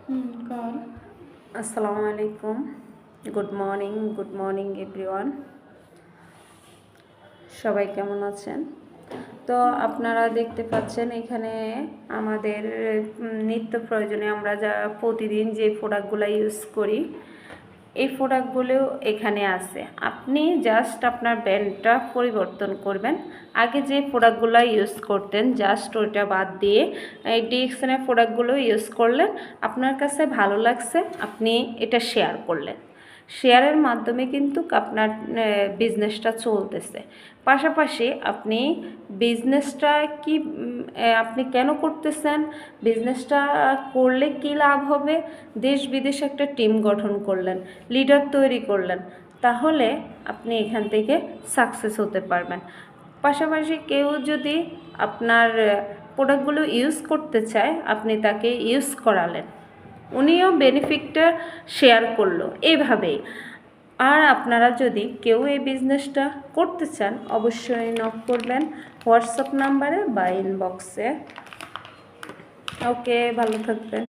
Call. আসসালামু আলাইকুম, good morning everyone. সবাই কেমন আছেন? তো আপনারা দেখতে পাচ্ছেন এখানে আমাদের নিত্য প্রয়োজনে আমরা যা প্রতিদিন যে প্রোডাক্টগুলো ইউজ করি, এই প্রোডাক্টগুলো এখানে আছে। আপনি জাস্ট আপনার ব্র্যান্ডটা পরিবর্তন করবেন। আগে যে প্রোডাক্টগুলো ইউজ করতেন জাস্ট ওইটা বাদ দিয়ে এই ডিএক্সএনের প্রোডাক্টগুলো ইউজ করলেন, আপনার কাছে ভালো লাগছে, আপনি এটা শেয়ার করলেন। শেয়ারের মাধ্যমে কিন্তু আপনার বিজনেসটা চলতেছে। পাশাপাশি আপনি বিজনেসটা কি আপনি কেন করতেছেন, বিজনেসটা করলে কি লাভ হবে, দেশ বিদেশে একটা টিম গঠন করলেন, লিডার তৈরি করলেন, তাহলে আপনি এখান থেকে সাকসেস হতে পারবেন। পাশাপাশি কেউ যদি আপনার প্রোডাক্টগুলো ইউজ করতে চায়, আপনি তাকে ইউজ করালেন, উনিও বেনিফিটটা শেয়ার করলো, এইভাবেই। আর আপনারা যদি কেউ এই বিজনেসটা করতে চান, অবশ্যই নক করবেন হোয়াটসঅ্যাপ নাম্বারে বা ইনবক্সে। ওকে, ভালো থাকবেন।